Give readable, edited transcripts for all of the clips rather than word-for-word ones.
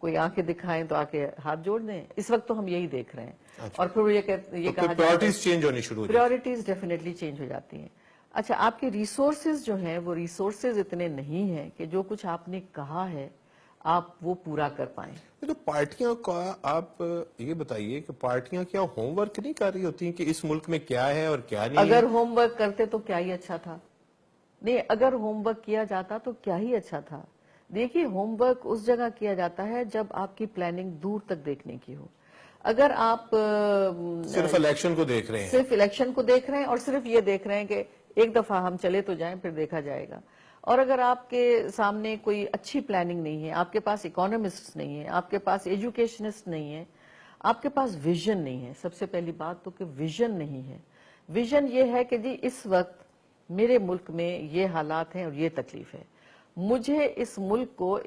کوئی آنکھیں دکھائیں تو آکے ہاتھ جوڑ دیں. اس وقت تو ہم یہی دیکھ رہے ہیں. اور پھر یہ کہا پرائورٹیز چینج ہونی شروع ہو پرائورٹیز ڈیفینیٹلی چینج ہو جاتی ہیں. اچھا آپ کے ریسورسز جو ہیں وہ ریسورسز اتنے نہیں ہیں کہ جو کچھ آپ نے کہا ہے آپ وہ پورا کر پائیں. تو پارٹیاں کا آپ یہ بتائیے کہ پارٹیاں کیا ہوم ورک نہیں کر رہی ہوتی ہیں کہ اس ملک میں کیا ہے اور کیا نہیں؟ اگر ہوم ورک کرتے تو کیا ہی اچھا تھا. نہیں اگر ہوم ورک کیا جاتا تو کیا ہی اچھا تھا. دیکھیے ہوم ورک اس جگہ کیا جاتا ہے جب آپ کی پلاننگ دور تک دیکھنے کی ہو. اگر آپ صرف الیکشن کو دیکھ رہے ہیں، صرف الیکشن کو دیکھ رہے ہیں اور صرف یہ دیکھ رہے ہیں کہ ایک دفعہ ہم چلے تو جائیں پھر دیکھا جائے گا، اور اگر آپ کے سامنے کوئی اچھی پلاننگ نہیں ہے، آپ کے پاس اکانومسٹ نہیں ہے، آپ کے پاس ایجوکیشنسٹ نہیں ہے، آپ کے پاس ویژن نہیں ہے. سب سے پہلی بات تو کہ ویژن نہیں ہے. ویژن یہ ہے کہ جی اس وقت میرے ملک میں یہ حالات ہیں اور یہ تکلیف ہے، مجھے اس ملک کو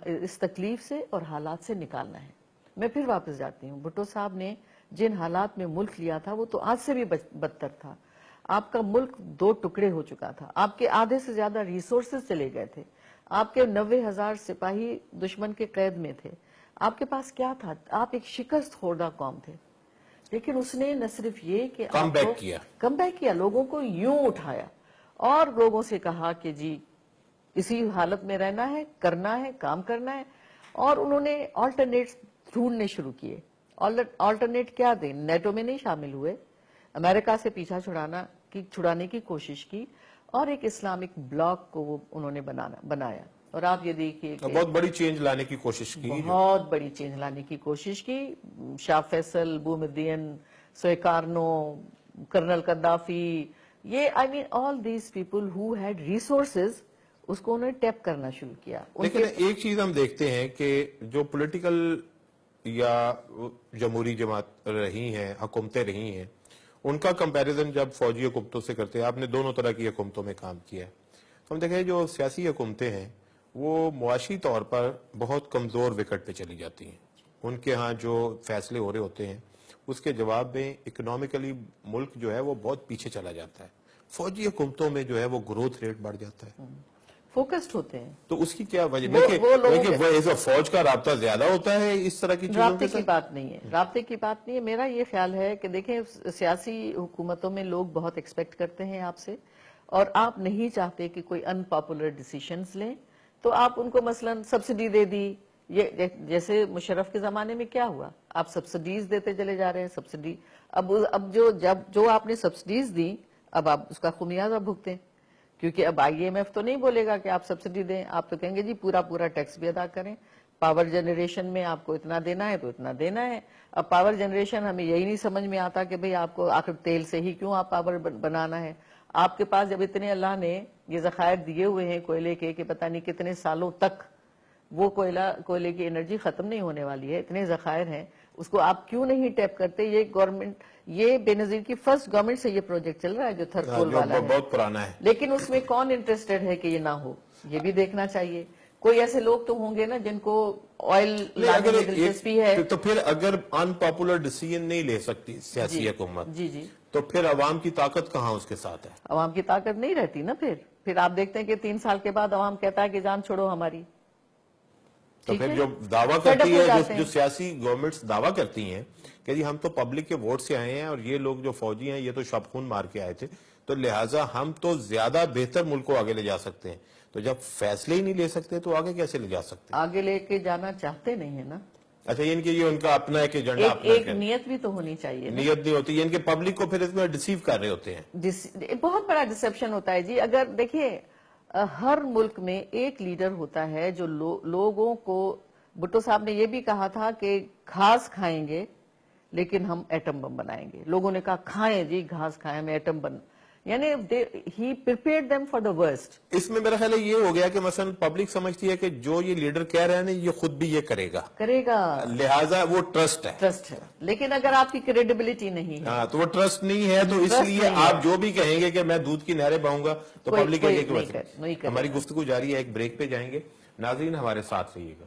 اس تکلیف سے اور حالات سے نکالنا ہے. میں پھر واپس جاتی ہوں، بھٹو صاحب نے جن حالات میں ملک لیا تھا وہ تو آج سے بھی بدتر تھا. آپ کا ملک 2 ٹکڑے ہو چکا تھا، آپ کے آدھے سے زیادہ ریسورسز چلے گئے تھے، آپ کے 90,000 سپاہی دشمن کے قید میں تھے. آپ کے پاس کیا تھا؟ آپ ایک شکست خوردہ قوم تھے. لیکن اس نے نہ صرف یہ کہ کم بیک کیا، کم بیک کیا، لوگوں کو یوں اٹھایا اور لوگوں سے کہا کہ جی اسی حالت میں رہنا ہے، کرنا ہے، کام کرنا ہے. اور انہوں نے آلٹرنیٹس ڈھونڈنے شروع کیے. آلٹرنیٹ کیا دیں؟ نیٹو میں نہیں شامل ہوئے، امریکہ سے پیچھا چھڑانے کی کوشش کی اور ایک اسلامک بلاک کو وہ انہوں نے بنایا. اور آپ یہ دیکھیے کہ بہت بڑی چینج لانے کی کوشش کی، بہت بڑی چینج لانے کی کوشش کی. Shah Faisal, Boumediene, Sukarno, colonel Gaddafi, یہ I mean all these people who had resources, اس کو انہوں نے ٹیپ کرنا شروع کیا. لیکن ایک چیز ہم دیکھتے ہیں کہ جو پولیٹیکل یا جمہوری جماعت رہی ہیں، حکومتیں رہی ہیں، ان کا کمپیریزن جب فوجی حکومتوں سے کرتے ہیں، آپ نے دونوں طرح کی حکومتوں میں کام کیا ہے، تو ہم دیکھیں جو سیاسی حکومتیں ہیں وہ معاشی طور پر بہت کمزور وکٹ پہ چلی جاتی ہیں. ان کے ہاں جو فیصلے ہو رہے ہوتے ہیں اس کے جواب میں اکنامیکلی ملک جو ہے وہ بہت پیچھے چلا جاتا ہے. فوجی حکومتوں میں جو ہے وہ گروتھ ریٹ بڑھ جاتا ہے. فوکسڈ ہوتے ہیں. تو اس کی کیا وجہ ہے؟ فوج کا رابطہ زیادہ ہوتا ہے اس طرح کی چیزوں رابطے کی بات نہیں ہے، رابطے کی بات نہیں ہے. میرا یہ خیال ہے کہ دیکھیں سیاسی حکومتوں میں لوگ بہت ایکسپیکٹ کرتے ہیں آپ سے، اور آپ نہیں چاہتے کہ کوئی ان پاپولر ڈیسیشنز لیں، تو آپ ان کو مثلا سبسڈی دے دی. یہ جیسے مشرف کے زمانے میں کیا ہوا، آپ سبسڈیز دیتے چلے جا رہے ہیں. سبسڈی اب جو آپ نے سبسڈیز دی اب آپ اس کا خمیازہ بھگتیں، کیونکہ اب IMF تو نہیں بولے گا کہ آپ سبسڈی دیں، آپ تو کہیں گے جی پورا ٹیکس بھی ادا کریں. پاور جنریشن میں آپ کو اتنا دینا ہے تو اتنا دینا ہے. اب پاور جنریشن ہمیں یہی نہیں سمجھ میں آتا کہ بھئی آپ کو آخر تیل سے ہی کیوں آپ پاور بنانا ہے. آپ کے پاس جب اتنے اللہ نے یہ ذخائر دیے ہوئے ہیں کوئلے کے کہ پتہ نہیں کتنے سالوں تک وہ کوئلے کی انرجی ختم نہیں ہونے والی ہے، اتنے ذخائر ہیں، اس کو آپ کیوں نہیں ٹیپ کرتے؟ یہ گورنمنٹ، یہ بے نظیر کی فرسٹ گورنمنٹ سے یہ پروجیکٹ چل رہا ہے جو تھرکول والا ہے، بہت پرانا ہے. لیکن اس میں کون انٹرسٹڈ ہے کہ یہ نہ ہو؟ یہ بھی دیکھنا چاہیے. کوئی ایسے لوگ تو ہوں گے نا جن کو آئل لانے میں دلچسپی ہے. تو پھر اگر ان پاپولر ڈیسیژن نہیں لے سکتی سیاسی حکومت، جی تو پھر عوام کی طاقت کہاں اس کے ساتھ ہے؟ عوام کی طاقت نہیں رہتی نا. پھر آپ دیکھتے ہیں کہ 3 سال کے بعد عوام کہتا ہے کہ جان چھوڑو ہماری. تو پھر جو دعویٰ کرتی ہے، جو سیاسی گورنمنٹس دعویٰ کرتی ہیں کہ جی ہم تو پبلک کے ووٹ سے آئے ہیں اور یہ لوگ جو فوجی ہیں یہ تو شب خون مار کے آئے تھے، تو لہٰذا ہم تو زیادہ بہتر ملک کو آگے لے جا سکتے ہیں. تو جب فیصلے ہی نہیں لے سکتے تو آگے کیسے لے جا سکتے؟ آگے لے کے جانا چاہتے نہیں ہے نا. اچھا، ان کے یہ ان کا اپنا ایک ایجنڈا، ایک نیت بھی تو ہونی چاہیے. نیت نہیں ہوتی، ان کے پبلک کو پھر اس میں ڈیسیو کر رہے ہوتے ہیں. بہت بڑا ڈسپشن ہوتا ہے جی. اگر دیکھیے ہر ملک میں ایک لیڈر ہوتا ہے جو لوگوں کو، بھٹو صاحب نے یہ بھی کہا تھا کہ گھاس کھائیں گے لیکن ہم ایٹم بم بنائیں گے. لوگوں نے کہا کھائیں جی گھاس کھائیں، ہمیں ایٹم بم، یعنی he prepared them for the worst. اس میں میرا خیال ہے یہ ہو گیا کہ مثلا پبلک سمجھتی ہے کہ جو یہ لیڈر کہہ رہے ہیں یہ خود بھی یہ کرے گا، لہٰذا وہ ٹرسٹ ہے. لیکن اگر آپ کی کریڈیبلٹی نہیں ہے، تو وہ ٹرسٹ نہیں ہے، تو اس لیے آپ جو بھی کہیں گے کہ میں دودھ کی نہریں بہوں گا تو پبلک کہے گی کہ ہماری گفتگو جاری ہے. ایک بریک پہ جائیں گے. ناظرین ہمارے ساتھ رہیے گا.